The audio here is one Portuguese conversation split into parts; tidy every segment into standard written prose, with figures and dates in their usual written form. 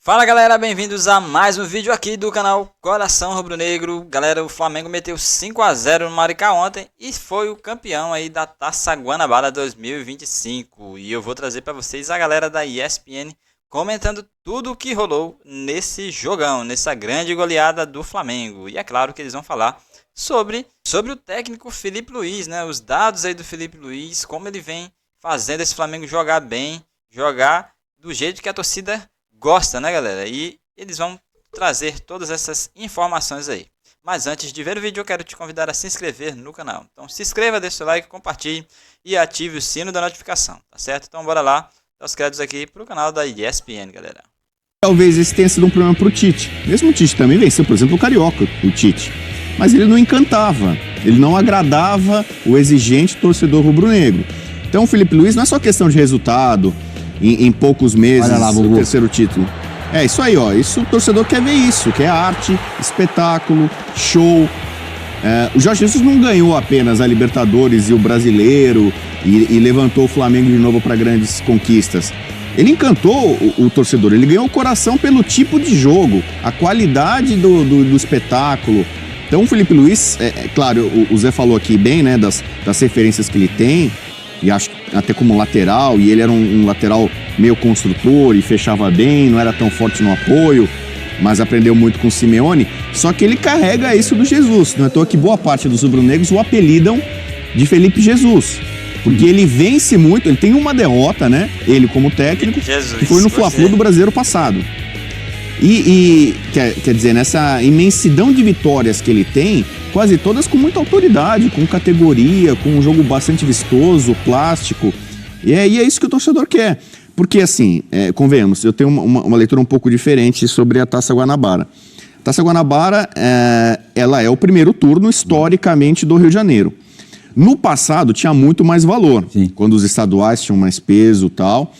Fala galera, bem-vindos a mais um vídeo aqui do canal Coração Rubro-Negro. Galera, o Flamengo meteu 5 a 0 no Maricá ontem e foi o campeão aí da Taça Guanabara 2025. E eu vou trazer para vocês a galera da ESPN comentando tudo o que rolou nesse jogão, nessa grande goleada do Flamengo. E é claro que eles vão falar sobre o técnico Felipe Luiz, né? Os dados aí do Felipe Luiz, como ele vem fazendo esse Flamengo jogar bem, jogar do jeito que a torcida gosta, né galera? E eles vão trazer todas essas informações aí. Mas antes de ver o vídeo, eu quero te convidar a se inscrever no canal. Então se inscreva, deixe seu like, compartilhe e ative o sino da notificação, tá certo? Então bora lá, dar os créditos aqui pro canal da ESPN, galera. Talvez esse tenha sido um problema pro Tite. Mesmo o Tite também venceu, por exemplo, o Carioca, o Tite. Mas ele não encantava, ele não agradava o exigente torcedor rubro-negro. Então o Felipe Luiz não é só questão de resultado, em poucos meses, o terceiro título. É isso aí, ó. Isso, o torcedor quer ver isso, quer arte, espetáculo, show. O Jorge Jesus não ganhou apenas a Libertadores e o Brasileiro e levantou o Flamengo de novo para grandes conquistas. Ele encantou o torcedor, ele ganhou o coração pelo tipo de jogo, a qualidade do espetáculo. Então o Felipe Luiz, claro, o Zé falou aqui bem, né, das referências que ele tem, e acho que até como lateral, e ele era um lateral meio construtor e fechava bem, não era tão forte no apoio, mas aprendeu muito com o Simeone. Só que ele carrega isso do Jesus, não é à toa que boa parte dos rubro-negros o apelidam de Felipe Jesus, porque ele vence muito, ele tem uma derrota, né, ele como técnico, que foi no Fla-Flu do Brasileiro passado. E quer dizer, nessa imensidão de vitórias que ele tem, quase todas com muita autoridade, com categoria, com um jogo bastante vistoso, plástico. E é isso que o torcedor quer. Porque assim, convenhamos, eu tenho uma leitura um pouco diferente sobre a Taça Guanabara. A Taça Guanabara, ela é o primeiro turno historicamente do Rio de Janeiro. No passado tinha muito mais valor, quando os estaduais tinham mais peso e tal.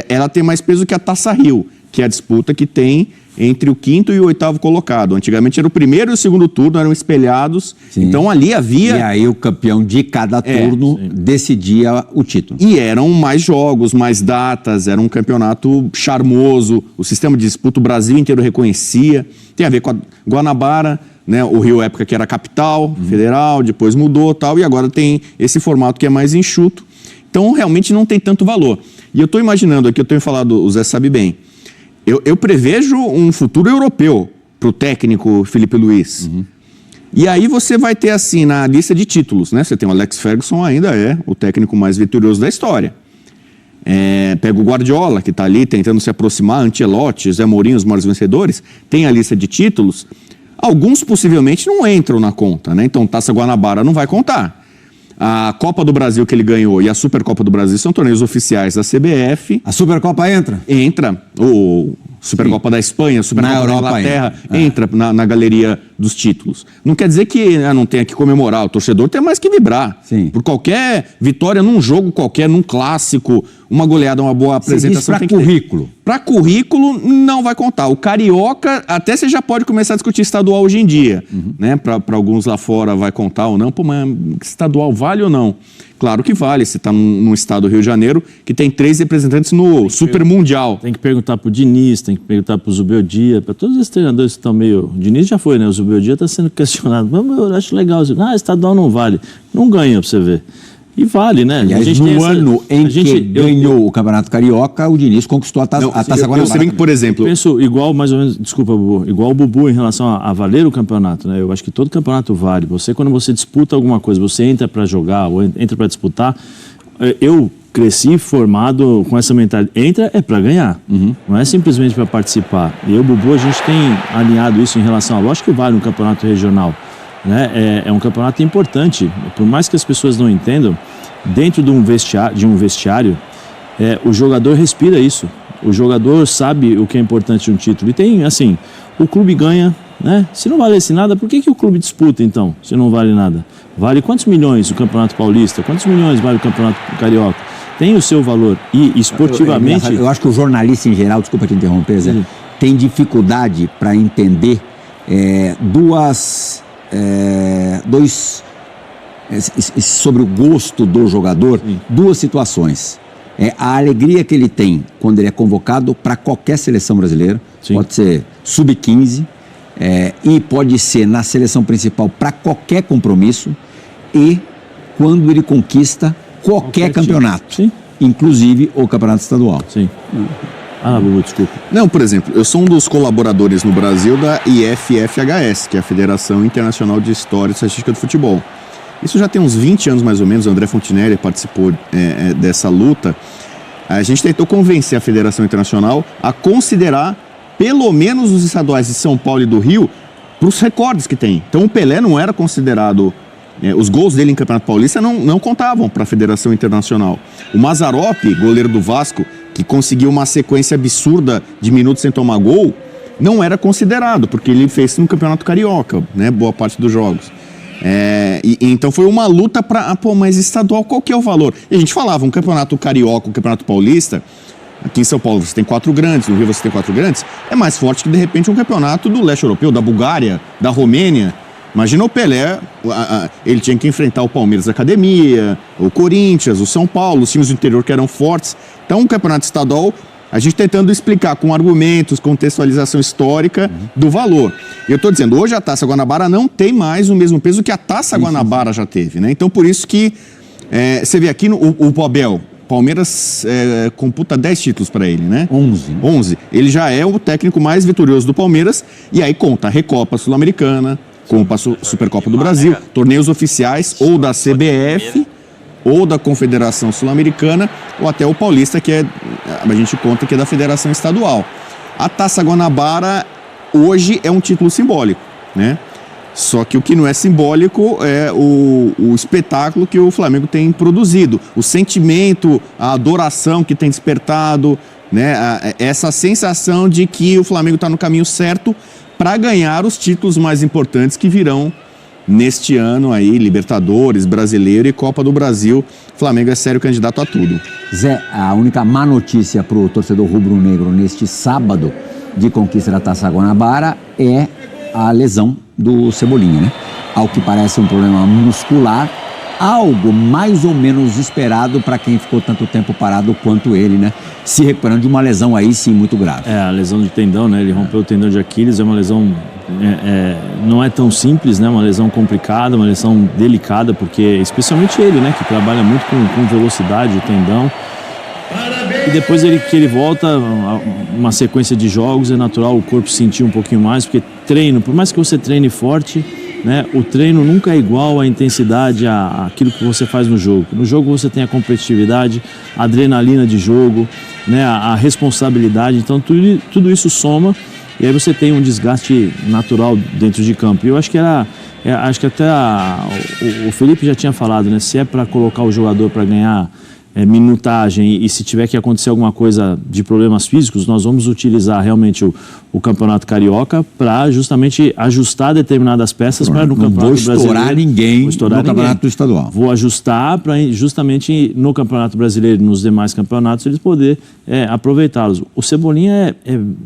Ela tem mais peso que a Taça Rio, que é a disputa que tem entre o quinto e o oitavo colocado. Antigamente era o primeiro e o segundo turno, eram espelhados. Sim. Então ali havia... E aí o campeão de cada turno decidia o título. E eram mais jogos, mais datas, era um campeonato charmoso. O sistema de disputa o Brasil inteiro reconhecia. Tem a ver com a Guanabara, né? O Rio, época que era capital, federal, depois mudou tal, e agora tem esse formato que é mais enxuto. Então realmente não tem tanto valor. E eu estou imaginando aqui, eu tenho falado, o Zé sabe bem, eu prevejo um futuro europeu para o técnico Felipe Luiz. E aí você vai ter assim, na lista de títulos, né? Você tem o Alex Ferguson, ainda é o técnico mais vitorioso da história. Pega o Guardiola, que está ali tentando se aproximar, Ancelotti, Zé Mourinho, os maiores vencedores. Tem a lista de títulos. Alguns possivelmente não entram na conta, né? Então Taça Guanabara não vai contar. A Copa do Brasil que ele ganhou e a Supercopa do Brasil são torneios oficiais da CBF. A Supercopa entra? Entra. O Supercopa da Espanha, a Supercopa da Inglaterra, entra na galeria dos títulos. Não quer dizer que não tenha que comemorar. O torcedor tem mais que vibrar. Sim. Por qualquer vitória num jogo qualquer, num clássico, uma goleada, uma boa apresentação. Para currículo. Para currículo, não vai contar. O Carioca, até você já pode começar a discutir estadual hoje em dia. Né? Para alguns lá fora vai contar ou não. Pô, mas estadual vale ou não? Claro que vale. Você está num estado do Rio de Janeiro que tem 3 representantes no Super Mundial. Tem que perguntar pro Diniz, tem que perguntar pro Zubeldia, para todos esses treinadores que estão meio... O Diniz já foi, né? O Zubeldia está sendo questionado. Mas eu acho legal. Estadual não vale. Não ganha, para você ver. E vale, né? Aliás, no ano em que ganhou o Campeonato Carioca, o Diniz conquistou a Taça Guanabara. Eu sei bem que, por exemplo... Eu penso igual, mais ou menos, desculpa, Bubu, igual o Bubu em relação a valer o campeonato, né? Eu acho que todo campeonato vale. Quando você disputa alguma coisa, você entra para jogar ou entra para disputar, eu cresci formado com essa mentalidade. Entra é para ganhar, não é simplesmente para participar. E eu, Bubu, a gente tem alinhado isso em relação a... Lógico que vale um campeonato regional, né? É um campeonato importante. Por mais que as pessoas não entendam, dentro de um vestiário, o jogador respira isso. O jogador sabe o que é importante um título. E tem, assim, o clube ganha, né? Se não valesse nada, por que o clube disputa, então, se não vale nada? Vale quantos milhões o Campeonato Paulista? Quantos milhões vale o Campeonato Carioca? Tem o seu valor. E esportivamente... Eu acho que o jornalista em geral, desculpa te interromper, Zé, tem dificuldade para entender sobre o gosto do jogador, duas situações. a alegria que ele tem quando ele é convocado para qualquer seleção brasileira. Sim. Pode ser sub-15 e pode ser na seleção principal para qualquer compromisso e quando ele conquista qualquer campeonato, sim, inclusive o campeonato estadual. Sim. Bubu, desculpa. Não, por exemplo, eu sou um dos colaboradores no Brasil da IFFHS, que é a Federação Internacional de História e Estatística do Futebol. Isso já tem uns 20 anos mais ou menos, o André Fontinelli participou dessa luta. A gente tentou convencer a Federação Internacional a considerar pelo menos os estaduais de São Paulo e do Rio para os recordes que tem. Então o Pelé não era considerado, os gols dele em Campeonato Paulista não contavam para a Federação Internacional. O Mazzaropi, goleiro do Vasco, que conseguiu uma sequência absurda de minutos sem tomar gol, não era considerado, porque ele fez no Campeonato Carioca, né, boa parte dos jogos. Então foi uma luta para, mas estadual, qual que é o valor? E a gente falava, um Campeonato Carioca, um Campeonato Paulista, aqui em São Paulo você tem 4 grandes, no Rio você tem 4 grandes, é mais forte que de repente um campeonato do leste europeu, da Bulgária, da Romênia. Imagina o Pelé, ele tinha que enfrentar o Palmeiras da Academia, o Corinthians, o São Paulo, os times do interior que eram fortes. Então, um campeonato estadual, a gente tentando explicar com argumentos, contextualização histórica do valor. E eu estou dizendo, hoje a Taça Guanabara não tem mais o mesmo peso que a Taça Guanabara já teve, né? Então, por isso que você vê aqui o Abel, Palmeiras computa 10 títulos para ele, né? 11. Ele já é o técnico mais vitorioso do Palmeiras e aí conta a Recopa Sul-Americana, Copa Supercopa do Brasil, torneios oficiais ou da CBF ou da Confederação Sul-Americana ou até o Paulista, que a gente conta que é da Federação Estadual. A Taça Guanabara hoje é um título simbólico, né? Só que o que não é simbólico é o espetáculo que o Flamengo tem produzido, o sentimento, a adoração que tem despertado, né? Essa sensação de que o Flamengo está no caminho certo para ganhar os títulos mais importantes que virão neste ano aí, Libertadores, Brasileiro e Copa do Brasil. O Flamengo é sério candidato a tudo. Zé, a única má notícia para o torcedor rubro-negro neste sábado de conquista da Taça Guanabara é a lesão do Cebolinha, né? Ao que parece um problema muscular, algo mais ou menos esperado para quem ficou tanto tempo parado quanto ele, né? Se recuperando de uma lesão aí sim muito grave. A lesão de tendão, né? Ele rompeu o tendão de Aquiles, é uma lesão, não é tão simples, né? Uma lesão complicada, uma lesão delicada, porque especialmente ele, né? Que trabalha muito com velocidade, o tendão. E depois que ele volta, uma sequência de jogos, é natural o corpo sentir um pouquinho mais, porque treino, por mais que você treine forte, né, o treino nunca é igual à intensidade, àquilo que você faz no jogo. No jogo você tem a competitividade, a adrenalina de jogo, né, a responsabilidade, então tudo isso soma e aí você tem um desgaste natural dentro de campo. E eu acho que acho que até o Felipe já tinha falado, né, se é para colocar o jogador para ganhar minutagem e se tiver que acontecer alguma coisa de problemas físicos, nós vamos utilizar realmente o Campeonato Carioca para justamente ajustar determinadas peças para no Campeonato Brasileiro. Não vou estourar ninguém no Campeonato Estadual. Vou ajustar para justamente no Campeonato Brasileiro e nos demais campeonatos eles poderem aproveitá-los. O Cebolinha,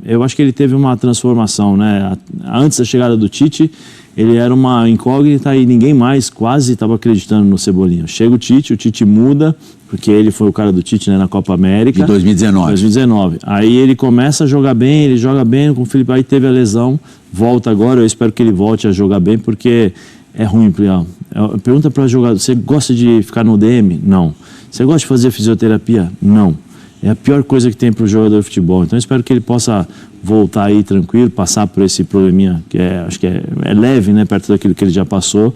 eu acho que ele teve uma transformação, né? Antes da chegada do Tite, ele era uma incógnita e ninguém mais quase estava acreditando no Cebolinha. Chega o Tite muda, porque ele foi o cara do Tite, né, na Copa América. De 2019. Aí ele começa a jogar bem, ele joga bem com o Felipe, aí teve a lesão, volta agora, eu espero que ele volte a jogar bem, porque é ruim. Pergunta para o jogador, você gosta de ficar no DM? Não. Você gosta de fazer fisioterapia? Não. É a pior coisa que tem para o jogador de futebol. Então eu espero que ele possa voltar aí tranquilo, passar por esse probleminha que acho que é leve, né, perto daquilo que ele já passou,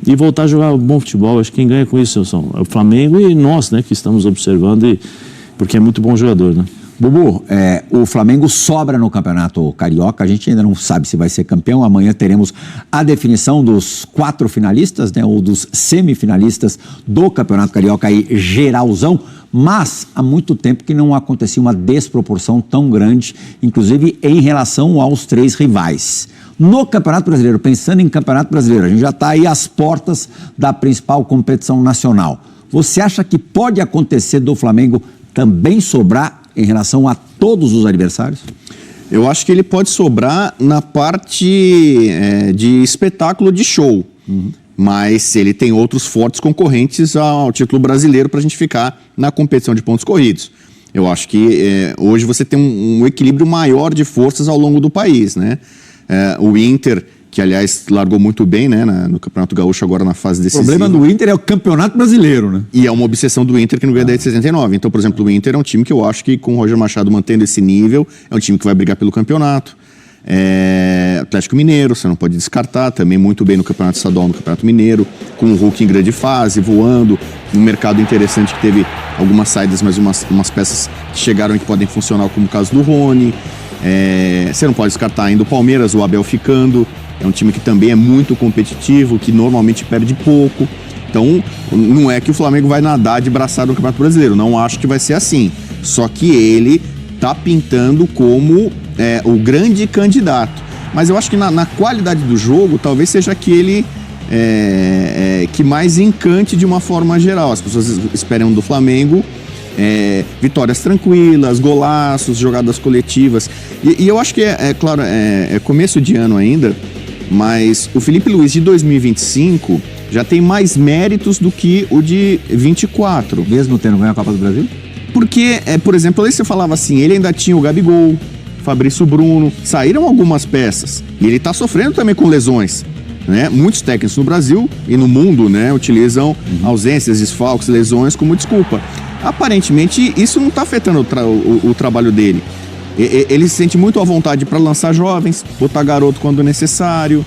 e voltar a jogar bom futebol. Acho que quem ganha com isso são o Flamengo e nós, né, que estamos observando, porque é muito bom jogador, né? Bubu, o Flamengo sobra no Campeonato Carioca, a gente ainda não sabe se vai ser campeão. Amanhã teremos a definição dos 4 finalistas, né, ou dos semifinalistas do Campeonato Carioca aí, geralzão, mas há muito tempo que não acontecia uma desproporção tão grande, inclusive em relação aos 3 rivais. No Campeonato Brasileiro, pensando em Campeonato Brasileiro, a gente já está aí às portas da principal competição nacional. Você acha que pode acontecer do Flamengo também sobrar em relação a todos os adversários? Eu acho que ele pode sobrar na parte de espetáculo de show. mas ele tem outros fortes concorrentes ao título brasileiro para a gente ficar na competição de pontos corridos. Eu acho que hoje você tem um equilíbrio maior de forças ao longo do país, né? O Inter, que aliás largou muito bem, né, no Campeonato Gaúcho agora na fase decisiva. O problema do Inter é o Campeonato Brasileiro, né? E é uma obsessão do Inter que não ganha desde 69. Então, por exemplo, o Inter é um time que eu acho que com o Roger Machado mantendo esse nível, é um time que vai brigar pelo campeonato. Atlético Mineiro, você não pode descartar, também muito bem no Campeonato Estadual, no Campeonato Mineiro, com o Hulk em grande fase, voando, um mercado interessante que teve algumas saídas, mas umas peças que chegaram e que podem funcionar, como o caso do Rony. Você não pode descartar ainda o Palmeiras, o Abel ficando, é um time que também é muito competitivo, que normalmente perde pouco. Então, não é que o Flamengo vai nadar de braçada no Campeonato Brasileiro, não acho que vai ser assim. Só que ele tá pintando como o grande candidato. Mas eu acho que na qualidade do jogo, talvez seja aquele que mais encante de uma forma geral. As pessoas esperam do Flamengo vitórias tranquilas, golaços, jogadas coletivas. E eu acho que claro, é começo de ano ainda, mas o Felipe Luiz de 2025 já tem mais méritos do que o de 24. Mesmo tendo ganho a Copa do Brasil? Porque, por exemplo, aí você falava assim, ele ainda tinha o Gabigol, Fabrício Bruno, saíram algumas peças. E ele tá sofrendo também com lesões, né? Muitos técnicos no Brasil e no mundo, né, utilizam ausências, desfalques, lesões como desculpa. Aparentemente, isso não está afetando o trabalho dele. Ele se sente muito à vontade para lançar jovens, botar garoto quando necessário.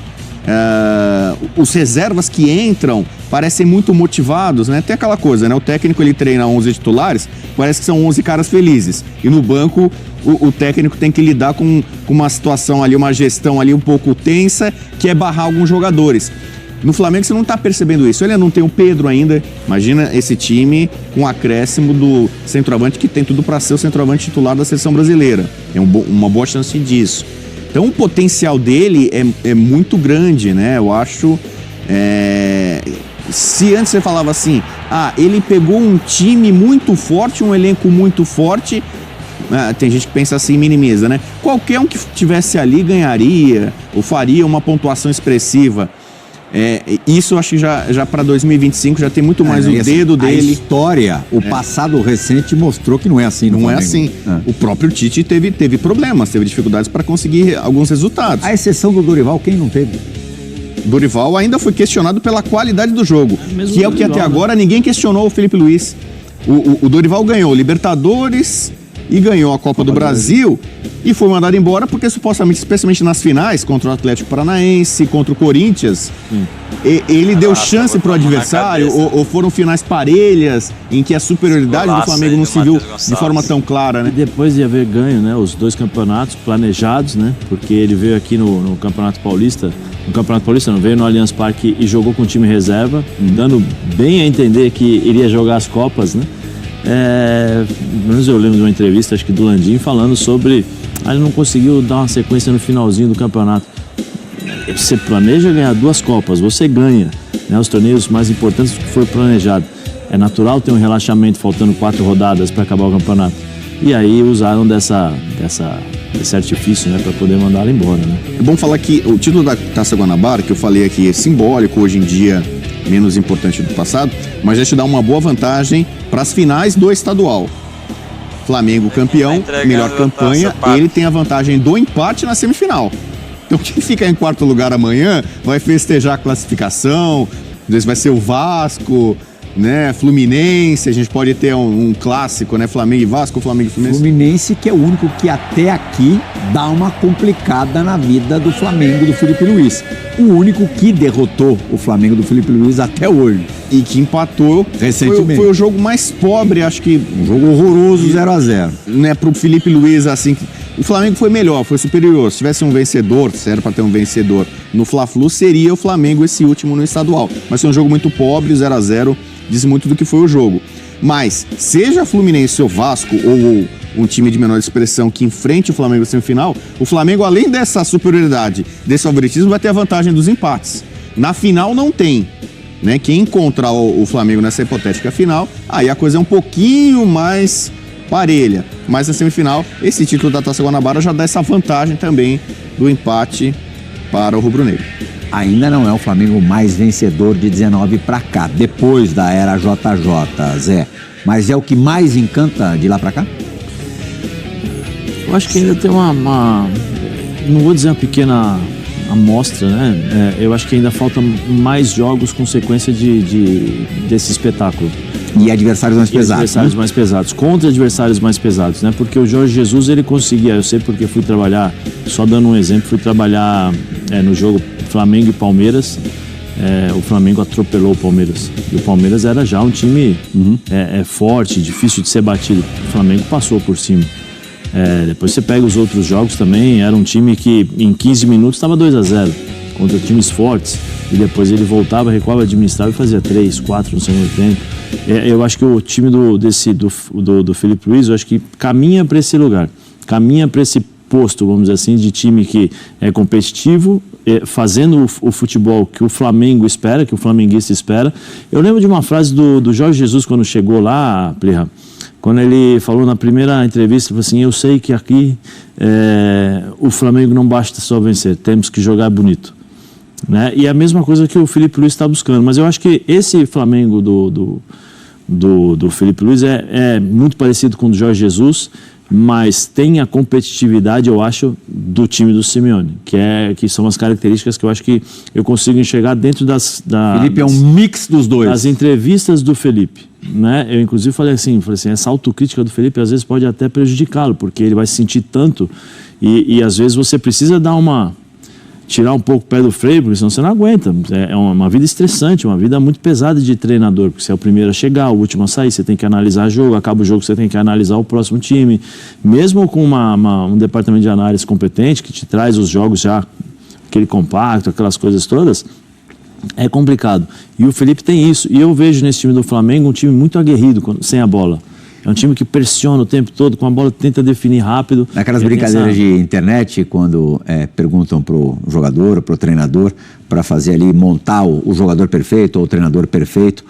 Os reservas que entram parecem muito motivados, né? Tem aquela coisa, né? O técnico ele treina 11 titulares, parece que são 11 caras felizes. E no banco, o técnico tem que lidar com uma situação ali, uma gestão ali um pouco tensa, que é barrar alguns jogadores. No Flamengo você não está percebendo isso. Ele não tem o Pedro ainda. Imagina esse time com o acréscimo do centroavante que tem tudo para ser o centroavante titular da seleção brasileira. Tem uma boa chance disso. Então o potencial dele é muito grande, né? Eu acho... Se antes você falava assim, ele pegou um time muito forte, um elenco muito forte, tem gente que pensa assim, minimiza, né? Qualquer um que tivesse ali ganharia ou faria uma pontuação expressiva. Isso eu acho que já para 2025 já tem muito mais o dedo dele. A história, o passado recente mostrou que não é assim. Não é assim. O próprio Tite teve problemas, teve dificuldades para conseguir alguns resultados. A exceção do Dorival, quem não teve? Dorival ainda foi questionado pela qualidade do jogo, que é o que até agora ninguém questionou o Felipe Luiz. O Dorival ganhou Libertadores e ganhou a Copa do Brasil e foi mandado embora porque supostamente, especialmente nas finais, contra o Atlético Paranaense, contra o Corinthians, ele deu chance pro adversário ou foram finais parelhas em que a superioridade do Flamengo não se viu de forma tão clara, né? E depois de haver ganho, né, os dois campeonatos planejados, né, porque ele veio aqui no Campeonato Paulista, não, veio no Allianz Parque e jogou com time reserva, dando bem a entender que iria jogar as Copas, né? Pelo menos eu lembro de uma entrevista, acho que do Landim, falando sobre ele não conseguiu dar uma sequência no finalzinho do campeonato. Você planeja ganhar 2 Copas, você ganha, né, os torneios mais importantes que foi planejado. É natural ter um relaxamento faltando 4 rodadas para acabar o campeonato. E aí usaram desse artifício, né, para poder mandá-lo embora, né? É bom falar que o título da Taça Guanabara, que eu falei aqui, é simbólico, hoje em dia menos importante do passado, mas já te dá uma boa vantagem para as finais do estadual. Flamengo campeão, melhor campanha, ele tem a vantagem do empate na semifinal. Então quem ficar em 4º lugar amanhã vai festejar a classificação, às vezes vai ser o Vasco, né, Fluminense, a gente pode ter um clássico, né, Flamengo e Vasco, Flamengo e Fluminense. Fluminense que é o único que até aqui dá uma complicada na vida do Flamengo do Felipe Luiz. O único que derrotou o Flamengo do Felipe Luiz até hoje. E que empatou recentemente. Foi o jogo mais pobre, acho que... Um jogo horroroso, 0-0. Né, pro Felipe Luiz, assim... O Flamengo foi melhor, foi superior. Se tivesse um vencedor, se era para ter um vencedor no Fla-Flu, seria o Flamengo esse último no estadual. Mas foi um jogo muito pobre, 0-0, diz muito do que foi o jogo. Mas, seja Fluminense ou Vasco, ou um time de menor expressão que enfrente o Flamengo na semifinal, o Flamengo, além dessa superioridade, desse favoritismo, vai ter a vantagem dos empates. Na final não tem, né? Quem encontrar o Flamengo nessa hipotética final, aí a coisa é um pouquinho mais parelha. Mas na semifinal, esse título da Taça Guanabara já dá essa vantagem também do empate para o rubro-negro. ainda não é o Flamengo mais vencedor de 19 para cá, depois da era JJ, Zé. Mas é o que mais encanta de lá para cá? Eu acho que ainda tem uma não vou dizer uma pequena amostra, né? Eu acho que ainda falta mais jogos com sequência desse espetáculo. E adversários mais pesados. Adversários mais pesados, contra adversários mais pesados, né? Porque o Jorge Jesus, ele conseguia, eu sei porque fui trabalhar, só dando um exemplo, fui trabalhar no jogo Flamengo e Palmeiras. O Flamengo atropelou o Palmeiras. E o Palmeiras era já um time forte, difícil de ser batido. O Flamengo passou por cima. Depois você pega os outros jogos também, era um time que em 15 minutos estava 2-0 contra times fortes. E depois ele voltava, recuava, administrava e fazia 3, 4 no segundo tempo. Eu acho que o time do Felipe Luiz, eu acho que caminha para esse lugar, caminha para esse posto, vamos dizer assim, de time que é competitivo, fazendo o futebol que o Flamengo espera, que o flamenguista espera. Eu lembro de uma frase do Jorge Jesus quando chegou lá, Plirra, quando ele falou na primeira entrevista, ele falou assim: eu sei que aqui o Flamengo não basta só vencer, temos que jogar bonito. Né? E é a mesma coisa que o Felipe Luiz está buscando, mas eu acho que esse Flamengo do Felipe Luiz é muito parecido com o do Jorge Jesus, mas tem a competitividade, eu acho, do time do Simeone, que são as características que eu acho que eu consigo enxergar dentro Felipe é um mix dos dois. Das entrevistas do Felipe, né? Eu inclusive falei assim, essa autocrítica do Felipe às vezes pode até prejudicá-lo, porque ele vai se sentir tanto e às vezes você precisa tirar um pouco o pé do freio, porque senão você não aguenta. É uma vida estressante, uma vida muito pesada de treinador, porque você é o primeiro a chegar, o último a sair, você tem que analisar o jogo, acaba o jogo, você tem que analisar o próximo time. Mesmo com um departamento de análise competente, que te traz os jogos já, aquele compacto, aquelas coisas todas, é complicado. E o Felipe tem isso. E eu vejo nesse time do Flamengo um time muito aguerrido sem a bola. É um time que pressiona o tempo todo, com a bola tenta definir rápido. Naquelas brincadeiras de internet, quando perguntam pro jogador, pro treinador, para fazer ali, montar o jogador perfeito ou o treinador perfeito,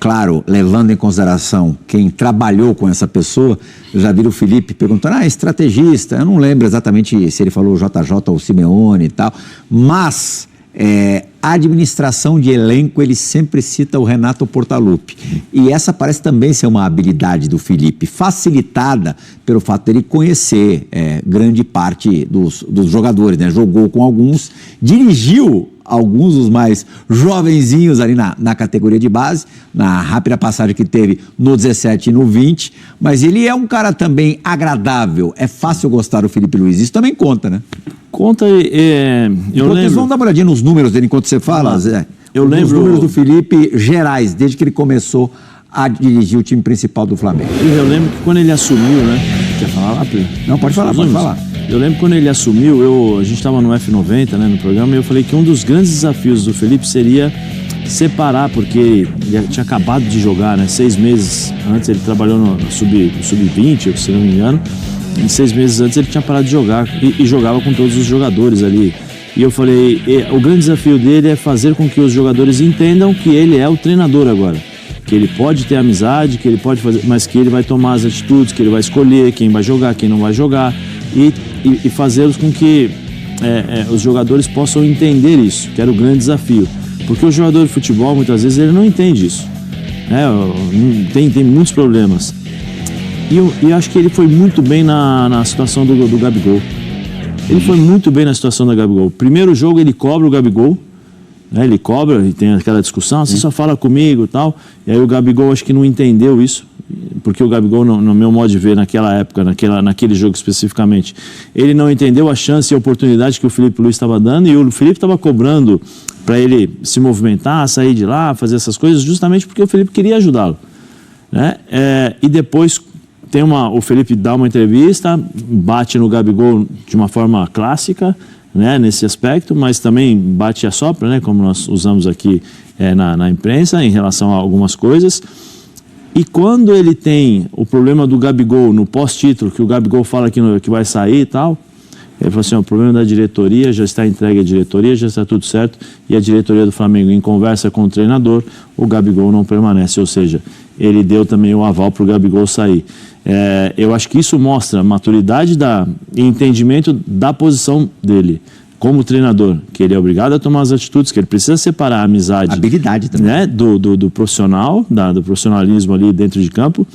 claro, levando em consideração quem trabalhou com essa pessoa, eu já vi o Felipe perguntando, estrategista, eu não lembro exatamente se ele falou JJ ou Simeone e tal, mas a administração de elenco, ele sempre cita o Renato Portaluppi. E essa parece também ser uma habilidade do Felipe, facilitada pelo fato dele conhecer grande parte dos jogadores, né? Jogou com alguns, dirigiu alguns dos mais jovenzinhos ali na categoria de base, na rápida passagem que teve no 17 e no 20, mas ele é um cara também agradável, é fácil gostar do Felipe Luiz, isso também conta, né? Conta, eu lembro... Vamos dar uma olhadinha nos números dele enquanto você fala, Zé. Eu lembro... Os números do Felipe gerais, desde que ele começou a dirigir o time principal do Flamengo. Eu lembro que quando ele assumiu, né? Quer falar lá, Pedro? Não, pode falar. Eu lembro quando ele assumiu, a gente estava no F90, né, no programa, e eu falei que um dos grandes desafios do Felipe seria separar, porque ele tinha acabado de jogar, né? 6 meses antes ele trabalhou no Sub-20, se não me engano. E 6 meses antes ele tinha parado de jogar e jogava com todos os jogadores ali. E eu falei, o grande desafio dele é fazer com que os jogadores entendam que ele é o treinador agora. Que ele pode ter amizade, que ele pode fazer, mas que ele vai tomar as atitudes, que ele vai escolher quem vai jogar, quem não vai jogar. E fazê-los com que os jogadores possam entender isso, que era o grande desafio. Porque o jogador de futebol, muitas vezes, ele não entende isso. Tem muitos problemas. E eu acho que ele foi muito bem na situação do Gabigol. Ele foi muito bem na situação do Gabigol. Primeiro jogo ele cobra o Gabigol, né? Ele cobra e tem aquela discussão, você só fala comigo e tal. E aí o Gabigol acho que não entendeu isso, porque o Gabigol, no meu modo de ver, naquela época, naquele jogo especificamente, ele não entendeu a chance e a oportunidade que o Felipe Luiz estava dando, e o Felipe estava cobrando para ele se movimentar, sair de lá, fazer essas coisas, justamente porque o Felipe queria ajudá-lo, né? E depois o Felipe dá uma entrevista, bate no Gabigol de uma forma clássica, né, nesse aspecto, mas também bate e assopra, né, como nós usamos aqui na imprensa, em relação a algumas coisas. E quando ele tem o problema do Gabigol no pós-título, que o Gabigol fala que vai sair e tal, ele falou assim, o problema da diretoria, já está entregue à diretoria, já está tudo certo, e a diretoria do Flamengo, em conversa com o treinador, o Gabigol não permanece, ou seja, ele deu também o aval para o Gabigol sair. Eu acho que isso mostra a maturidade e entendimento da posição dele. como treinador, que ele é obrigado a tomar as atitudes, que ele precisa separar a amizade, habilidade também, né, do profissional, do profissionalismo ali dentro de campo,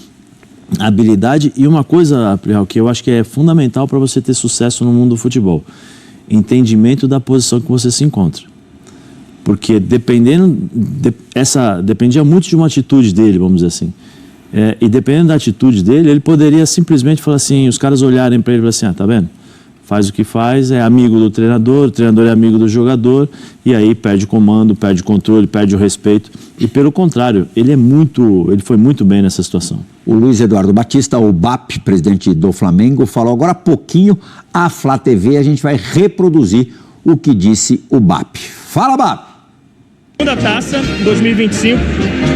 a habilidade e uma coisa, April, que eu acho que é fundamental para você ter sucesso no mundo do futebol, entendimento da posição que você se encontra. Porque dependia muito de uma atitude dele, vamos dizer assim. E dependendo da atitude dele, ele poderia simplesmente falar assim, os caras olharem para ele e falar assim, tá vendo? Faz o que faz, é amigo do treinador, o treinador é amigo do jogador, e aí perde o comando, perde o controle, perde o respeito. E pelo contrário, ele foi muito bem nessa situação. O Luiz Eduardo Batista, o BAP, presidente do Flamengo, falou agora há pouquinho à Flá TV, a gente vai reproduzir o que disse o BAP. Fala, BAP! Segunda taça, 2025,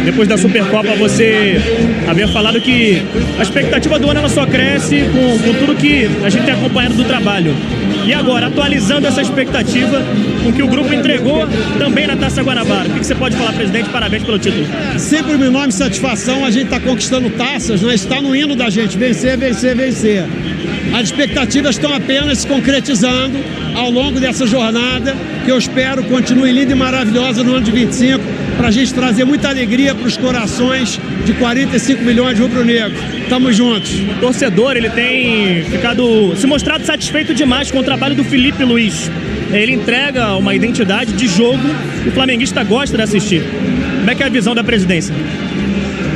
depois da Supercopa, você havia falado que a expectativa do ano ela só cresce com tudo que a gente tem acompanhado do trabalho. E agora, atualizando essa expectativa com que o grupo entregou também na Taça Guanabara. O que você pode falar, presidente? Parabéns pelo título. Sempre uma enorme satisfação, a gente está conquistando taças, né? Está no hino da gente, vencer, vencer, vencer. As expectativas estão apenas se concretizando ao longo dessa jornada, que eu espero continue linda e maravilhosa no ano de 25, para a gente trazer muita alegria para os corações de 45 milhões de rubro-negros. Tamo juntos. O torcedor, ele tem se mostrado satisfeito demais com o trabalho do Filipe Luiz. Ele entrega uma identidade de jogo que o flamenguista gosta de assistir. Como é que é a visão da presidência?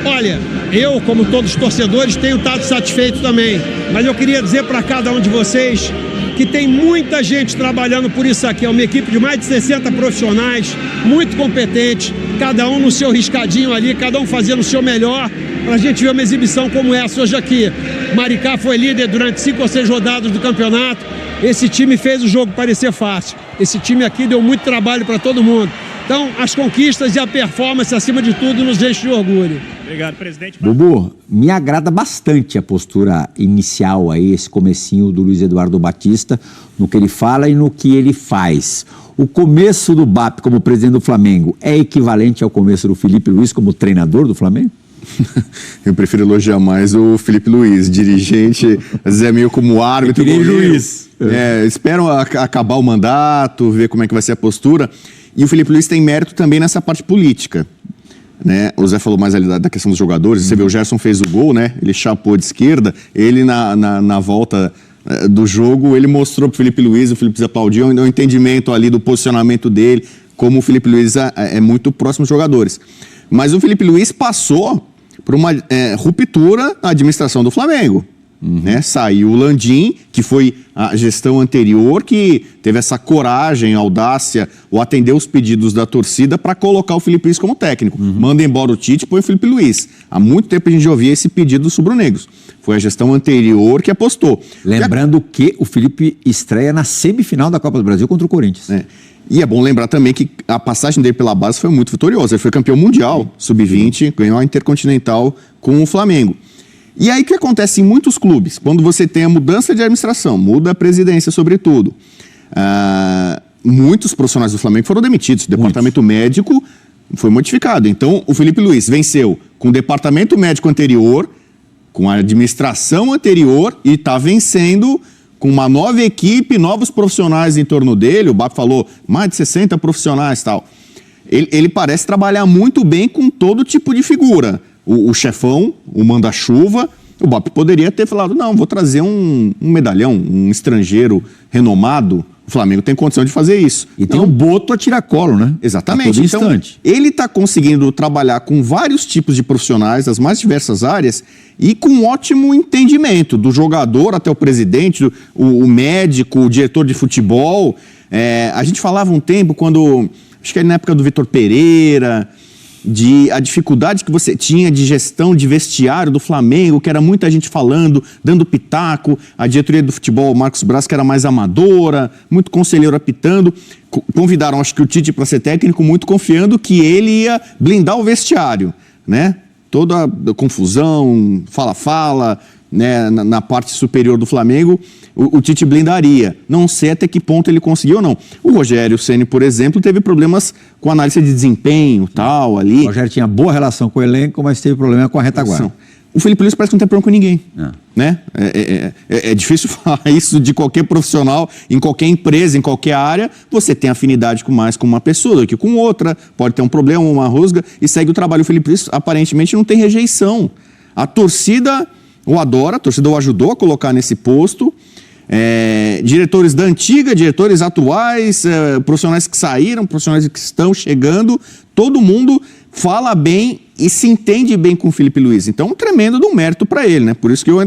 Olha, eu, como todos os torcedores, tenho estado satisfeito também. Mas eu queria dizer para cada um de vocês que tem muita gente trabalhando por isso aqui. É uma equipe de mais de 60 profissionais, muito competentes, cada um no seu riscadinho ali, cada um fazendo o seu melhor, para a gente ver uma exibição como essa hoje aqui. Maricá foi líder durante 5 ou 6 rodadas do campeonato. Esse time fez o jogo parecer fácil. Esse time aqui deu muito trabalho para todo mundo. Então, as conquistas e a performance, acima de tudo, nos enche de orgulho. Obrigado, presidente. Bubu, me agrada bastante a postura inicial aí, esse comecinho do Luiz Eduardo Batista, no que ele fala e no que ele faz. O começo do BAP como presidente do Flamengo é equivalente ao começo do Filipe Luiz como treinador do Flamengo? Eu prefiro elogiar mais o Filipe Luiz, dirigente, às vezes é meio como árbitro. Luiz. Esperam acabar o mandato, ver como é que vai ser a postura. E o Filipe Luiz tem mérito também nessa parte política, né? O Zé falou mais ali da questão dos jogadores. Você vê, o Gerson fez o gol, né? Ele chapou de esquerda. Ele na volta do jogo, ele mostrou pro Filipe Luiz, o Filipe Luiz aplaudiu, o entendimento ali do posicionamento dele, como o Filipe Luiz é muito próximo dos jogadores. Mas o Filipe Luiz passou por uma ruptura na administração do Flamengo. Né? Saiu o Landim, que foi a gestão anterior, que teve essa coragem, audácia, ou atender os pedidos da torcida para colocar o Filipe Luiz como técnico. Manda embora o Tite, põe o Filipe Luiz. Há muito tempo a gente ouvia esse pedido dos rubro-negros. Foi a gestão anterior que apostou. Lembrando que o Filipe estreia na semifinal da Copa do Brasil contra o Corinthians. E é bom lembrar também que a passagem dele pela base foi muito vitoriosa. Ele foi campeão mundial, sub-20, ganhou a Intercontinental com o Flamengo. E aí o que acontece em muitos clubes? Quando você tem a mudança de administração, muda a presidência sobretudo, muitos profissionais do Flamengo foram demitidos. O departamento médico foi modificado. Então o Filipe Luiz venceu com o departamento médico anterior, com a administração anterior, e está vencendo com uma nova equipe, novos profissionais em torno dele. O BAP falou mais de 60 profissionais e tal. Ele parece trabalhar muito bem com todo tipo de figura. O chefão, o manda-chuva, o BAP poderia ter falado, não, vou trazer um medalhão, um estrangeiro renomado. O Flamengo tem condição de fazer isso. E tem um boto a tiracolo, né? Exatamente. A todo então, instante. ele está conseguindo trabalhar com vários tipos de profissionais, das mais diversas áreas, e com um ótimo entendimento do jogador até o presidente, o médico, o diretor de futebol. A gente falava um tempo, acho que era na época do Vitor Pereira, a dificuldade que você tinha de gestão de vestiário do Flamengo, que era muita gente falando, dando pitaco, a diretoria do futebol, Marcos Braz, que era mais amadora, muito conselheiro apitando. Convidaram, acho que o Tite para ser técnico, muito confiando que ele ia blindar o vestiário, né? Toda a confusão, fala-fala, né, na parte superior do Flamengo, o Tite blindaria. Não sei até que ponto ele conseguiu ou não. O Rogério Ceni, por exemplo, teve problemas com análise de desempenho, tal, ali. O Rogério tinha boa relação com o elenco, mas teve problema com a retaguarda. O Felipe Luiz parece que não tem problema com ninguém. Né? É difícil falar isso de qualquer profissional, em qualquer empresa, em qualquer área. Você tem afinidade mais com uma pessoa do que com outra, pode ter um problema, uma rusga, e segue o trabalho. O Felipe Luiz aparentemente não tem rejeição. A torcida o adora, a torcida o ajudou a colocar nesse posto. Diretores da antiga, diretores atuais, profissionais que saíram, profissionais que estão chegando, todo mundo fala bem e se entende bem com o Felipe Luiz. Então, um tremendo de um mérito para ele, né? Por isso que eu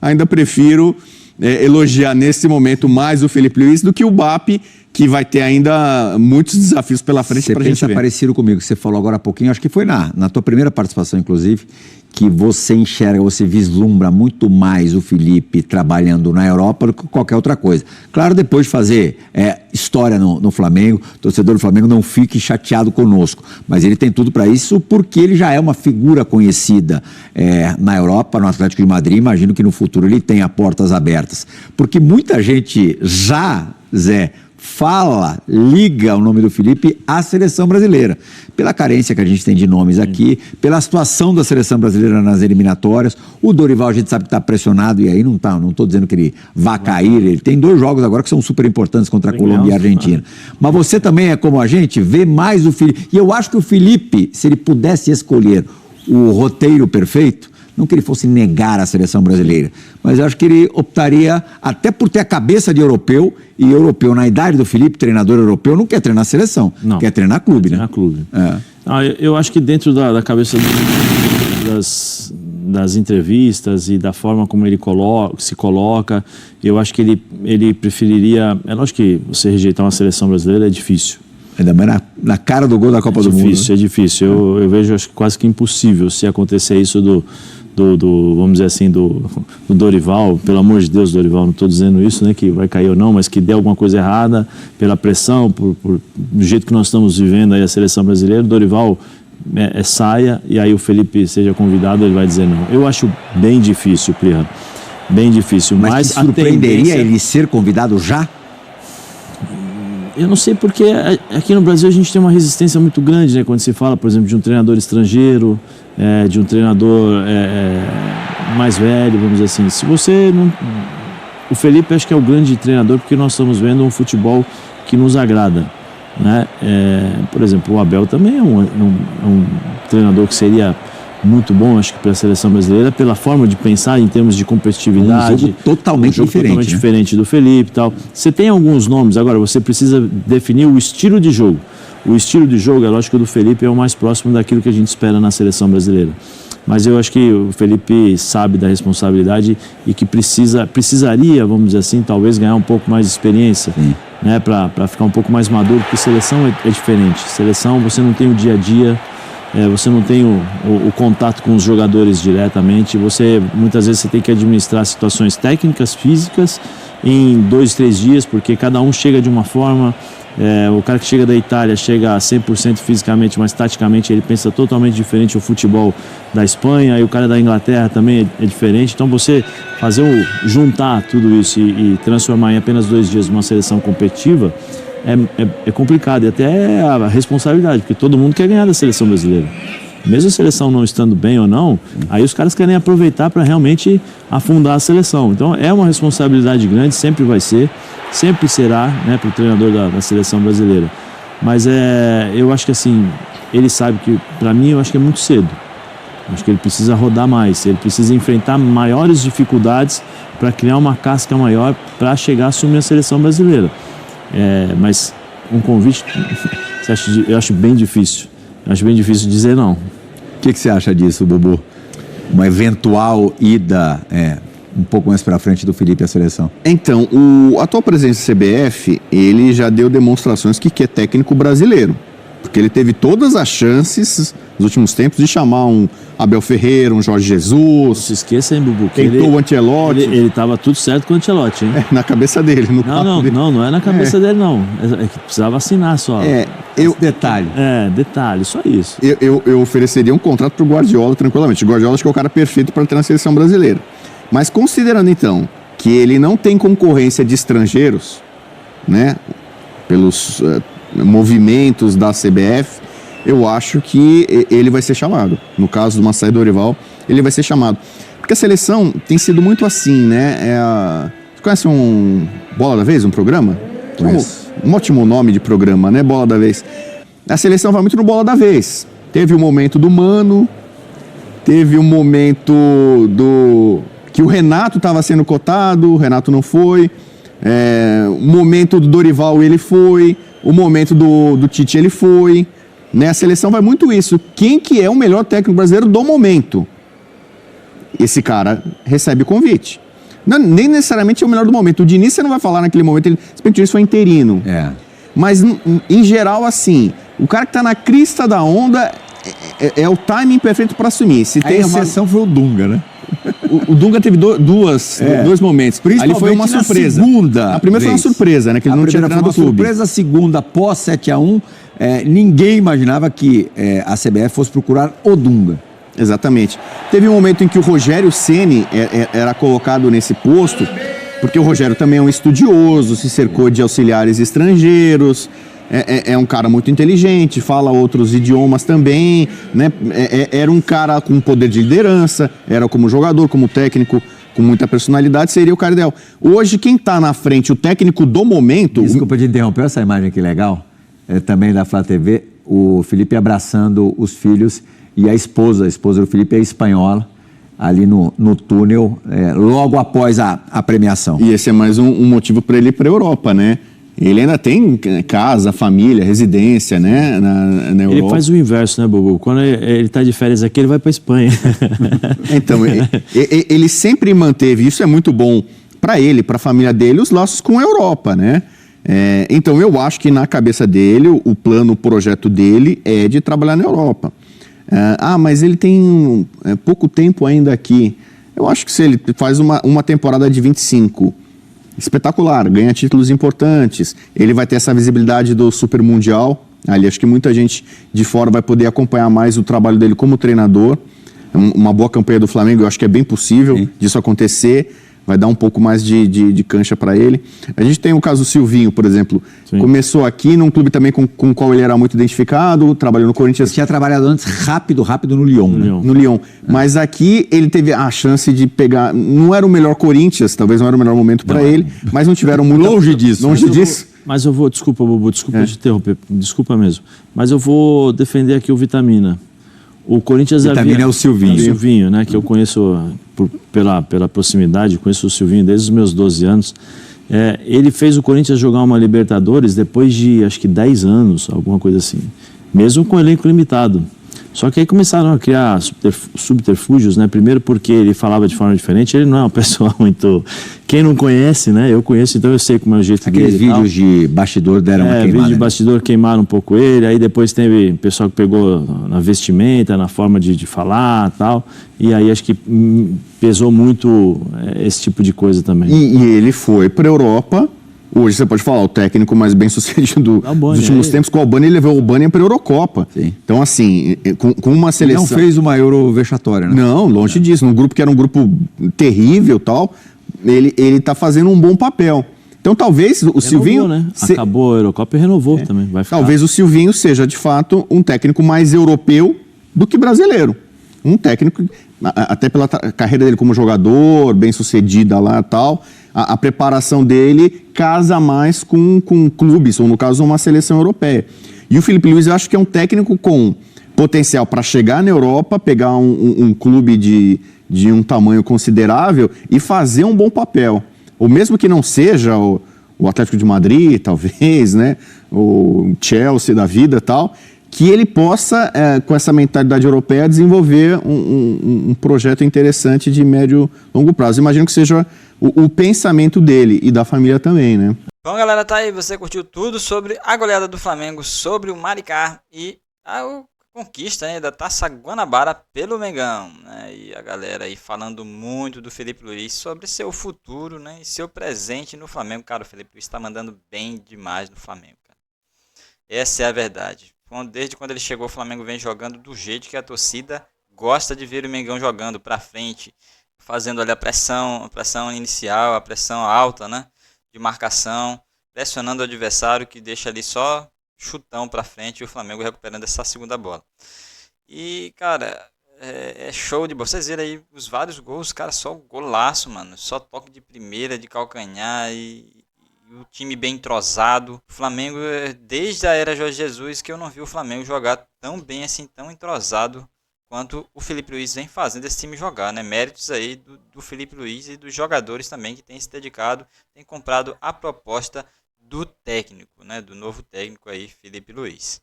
ainda prefiro elogiar nesse momento mais o Felipe Luiz do que o BAP, que vai ter ainda muitos desafios pela frente para a gente ver. Você pensa parecido comigo, que você falou agora há pouquinho, acho que foi na tua primeira participação, inclusive, que você enxerga, você vislumbra muito mais o Felipe trabalhando na Europa do que qualquer outra coisa. Claro, depois de fazer história no Flamengo, o torcedor do Flamengo não fique chateado conosco, mas ele tem tudo para isso porque ele já é uma figura conhecida na Europa, no Atlético de Madrid. Imagino que no futuro ele tenha portas abertas, porque muita gente já, Zé, liga o nome do Felipe à seleção brasileira, pela carência que a gente tem de nomes aqui, pela situação da seleção brasileira nas eliminatórias. O Dorival a gente sabe que está pressionado, e aí não estou dizendo que ele vá cair, ele tem 2 jogos agora que são super importantes contra a Colômbia e a Argentina. Mas você também é como a gente, vê mais o Felipe, e eu acho que o Felipe, se ele pudesse escolher o roteiro perfeito, não que ele fosse negar a seleção brasileira, mas eu acho que ele optaria, até por ter a cabeça de europeu, e europeu na idade do Felipe, treinador europeu, não quer treinar a seleção, quer treinar clube, né? Treinar clube. Eu acho que dentro da cabeça das entrevistas e da forma como ele se coloca, eu acho que ele preferiria... É lógico que você rejeitar uma seleção brasileira é difícil. Ainda mais na cara do gol da Copa do Mundo. É difícil. Eu vejo, acho que quase que impossível se acontecer isso vamos dizer assim, do Dorival. Pelo amor de Deus, Dorival, não estou dizendo isso, né, que vai cair ou não, mas que dê alguma coisa errada pela pressão, do jeito que nós estamos vivendo aí a seleção brasileira, o Dorival saia e aí o Felipe seja convidado, ele vai dizer não. Eu acho bem difícil, Priham, bem difícil. Mas te surpreenderia ele ser convidado já? Eu não sei, porque aqui no Brasil a gente tem uma resistência muito grande, né? Quando se fala, por exemplo, de um treinador estrangeiro, de um treinador mais velho, vamos dizer assim. Se você não... O Felipe acho que é o grande treinador porque nós estamos vendo um futebol que nos agrada, né? Por exemplo, o Abel também é um treinador que seria muito bom, acho que para a seleção brasileira, pela forma de pensar em termos de competitividade. Um jogo totalmente diferente do Felipe e tal. Você tem alguns nomes, agora você precisa definir o estilo de jogo. O estilo de jogo, é lógico que o do Felipe é o mais próximo daquilo que a gente espera na seleção brasileira. Mas eu acho que o Felipe sabe da responsabilidade e que precisaria, vamos dizer assim, talvez ganhar um pouco mais de experiência, né, para ficar um pouco mais maduro, porque seleção é diferente. Seleção, você não tem o dia a dia, você não tem o contato com os jogadores diretamente, muitas vezes você tem que administrar situações técnicas, físicas, em 2, 3 dias, porque cada um chega de uma forma. O cara que chega da Itália chega a 100% fisicamente, mas taticamente ele pensa totalmente diferente o futebol da Espanha, e o cara da Inglaterra também é diferente. Então você juntar tudo isso e transformar em apenas 2 dias uma seleção competitiva é complicado, e até a responsabilidade, porque todo mundo quer ganhar da seleção brasileira. Mesmo a seleção não estando bem ou não, aí os caras querem aproveitar para realmente afundar a seleção. Então é uma responsabilidade grande, sempre vai ser, sempre será, né, para o treinador da seleção brasileira. Mas eu acho que assim, ele sabe que, para mim, eu acho que é muito cedo. Acho que ele precisa rodar mais, ele precisa enfrentar maiores dificuldades para criar uma casca maior para chegar a assumir a seleção brasileira. Mas um convite, eu acho bem difícil. Acho bem difícil dizer não. O que você acha disso, Bubu? Uma eventual ida um pouco mais para frente do Felipe à seleção? Então, o atual presidente da CBF, ele já deu demonstrações que é técnico brasileiro. Porque ele teve todas as chances nos últimos tempos de chamar um Abel Ferreira, um Jorge Jesus. Não se esqueça, hein, Bubu? Tentou o Ancelotti. Ele estava tudo certo com o Ancelotti, hein? Na cabeça dele. Não é na cabeça dele, não. É que precisava assinar só. Detalhe. Detalhe, só isso. Eu ofereceria um contrato pro Guardiola tranquilamente. O Guardiola acho que é o cara perfeito para ter na seleção brasileira. Mas considerando, então, que ele não tem concorrência de estrangeiros, né, pelos movimentos da CBF, eu acho que ele vai ser chamado. No caso do Marcelo Dorival, ele vai ser chamado. Porque a seleção tem sido muito assim, né? Você conhece um Bola da Vez, um programa? Um ótimo nome de programa, né? Bola da Vez. A seleção vai muito no Bola da Vez. Teve o momento do Mano, teve o momento que o Renato estava sendo cotado, o Renato não foi. O momento do Dorival, ele foi. O momento do Tite, ele foi. Né? A seleção vai muito isso. Quem que é o melhor técnico brasileiro do momento? Esse cara recebe o convite. Não, nem necessariamente é o melhor do momento. O Diniz você não vai falar naquele momento, se bem que o Diniz foi interino. Mas, em geral, assim, o cara que tá na crista da onda é o timing perfeito para assumir. Se a exceção foi o Dunga, né? O Dunga teve dois momentos. Ali foi uma surpresa. A primeira foi uma surpresa, né? Que ele não tinha treinado o clube. Surpresa, a segunda, após 7-1, ninguém imaginava que a CBF fosse procurar o Dunga. Exatamente. Teve um momento em que o Rogério Ceni era colocado nesse posto, porque o Rogério também é um estudioso, se cercou de auxiliares estrangeiros, é um cara muito inteligente, fala outros idiomas também, né? Era um cara com poder de liderança, era como jogador, como técnico, com muita personalidade, seria o cara ideal. Hoje, quem está na frente, o técnico do momento... Desculpa te interromper, essa imagem aqui legal, também da Flá TV, o Felipe abraçando os filhos e a esposa do Felipe é espanhola, ali no túnel, logo após a premiação. E esse é mais um motivo para ele ir para a Europa, né? Ele ainda tem casa, família, residência, né, na Europa. Ele faz o inverso, né, Bobo? Quando ele está de férias aqui, ele vai para a Espanha. Então, ele sempre manteve, isso é muito bom para ele, para a família dele, os laços com a Europa, né? Então, eu acho que na cabeça dele, o plano, o projeto dele é de trabalhar na Europa. Mas ele tem pouco tempo ainda aqui. Eu acho que se ele faz uma temporada de 25, espetacular, ganha títulos importantes, ele vai ter essa visibilidade do Super Mundial. Ali, acho que muita gente de fora vai poder acompanhar mais o trabalho dele como treinador. Uma boa campanha do Flamengo, eu acho que é bem possível disso acontecer. Vai dar um pouco mais de cancha para ele. A gente tem o caso do Silvinho, por exemplo. Sim. Começou aqui num clube também com o qual ele era muito identificado, trabalhou no Corinthians. Ele tinha trabalhado antes rápido no Lyon. No Lyon. Mas aqui ele teve a chance de pegar... Não era o melhor Corinthians, talvez não era o melhor momento para ele, mas não tiveram muito... Longe disso. Mas eu vou... Desculpa, Bobo, desculpa te interromper. Desculpa mesmo. Mas eu vou defender aqui o Vitamina. O Corinthians Vitamina é o Silvinho. O Silvinho, né? Que eu conheço pela proximidade, conheço o Silvinho desde os meus 12 anos. Ele fez o Corinthians jogar uma Libertadores depois de, acho que 10 anos, alguma coisa assim. Mesmo com elenco limitado. Só que aí começaram a criar subterfúgios, né? Primeiro porque ele falava de forma diferente, ele não é uma pessoa muito... Quem não conhece, né? Eu conheço, então eu sei como é o jeito dele. Aqueles vídeos de bastidor deram uma queimada. Vídeo de bastidor queimaram um pouco ele, aí depois teve pessoal que pegou na vestimenta, na forma de falar e tal, e aí acho que pesou muito esse tipo de coisa também. E ele foi para a Europa... Hoje você pode falar, o técnico mais bem sucedido dos últimos tempos, com o Albânia, ele levou o Albânia para a Eurocopa. Sim. Então, assim, com uma seleção... Ele não fez uma Euro vexatória, né? Não, longe disso. Num grupo que era um grupo terrível e tal, ele está fazendo um bom papel. Então, talvez o Silvinho... Né? Acabou a Eurocopa e renovou também. Vai ficar. Talvez o Silvinho seja, de fato, um técnico mais europeu do que brasileiro. Um técnico, até pela carreira dele como jogador, bem sucedida lá e tal... A preparação dele casa mais com clubes, ou no caso uma seleção europeia. E o Felipe Luiz eu acho que é um técnico com potencial para chegar na Europa, pegar um clube de um tamanho considerável e fazer um bom papel. Ou mesmo que não seja o Atlético de Madrid, talvez, né? O Chelsea da vida e tal, que ele possa, com essa mentalidade europeia, desenvolver um projeto interessante de médio e longo prazo. Imagino que seja o pensamento dele e da família também, né? Bom, galera, tá aí. Você curtiu tudo sobre a goleada do Flamengo sobre o Maricá e a conquista, né, da Taça Guanabara pelo Mengão, né? E a galera aí falando muito do Felipe Luiz sobre seu futuro, né, e seu presente no Flamengo. Cara, o Felipe Luiz tá mandando bem demais no Flamengo, cara. Essa é a verdade. Desde quando ele chegou, o Flamengo vem jogando do jeito que a torcida gosta de ver o Mengão jogando, pra frente, fazendo ali a pressão inicial, a pressão alta, né, de marcação, pressionando o adversário, que deixa ali só chutão pra frente e o Flamengo recuperando essa segunda bola. E, cara, é show de bola. Vocês viram aí os vários gols, cara, só golaço, mano. Só toque de primeira, de calcanhar e o time bem entrosado. O Flamengo, desde a era Jorge Jesus, que eu não vi o Flamengo jogar tão bem assim, tão entrosado quanto o Felipe Luiz vem fazendo esse time jogar, né? Méritos aí do Felipe Luiz e dos jogadores também que têm se dedicado, têm comprado a proposta do técnico, né? Do novo técnico aí, Felipe Luiz.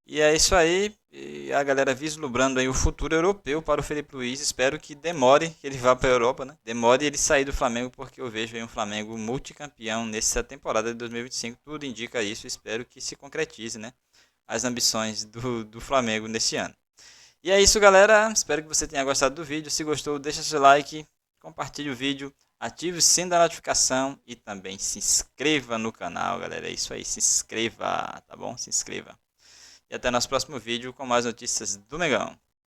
E é isso aí, e a galera vislumbrando aí o futuro europeu para o Felipe Luiz. Espero que demore, que ele vá para a Europa, né? Demore ele sair do Flamengo, porque eu vejo aí um Flamengo multicampeão nessa temporada de 2025. Tudo indica isso, espero que se concretize, né? As ambições do Flamengo nesse ano. E é isso, galera. Espero que você tenha gostado do vídeo. Se gostou, deixa seu like, compartilhe o vídeo, ative o sino da notificação e também se inscreva no canal, galera. É isso aí, se inscreva, tá bom? Se inscreva. E até nosso próximo vídeo com mais notícias do Mengão.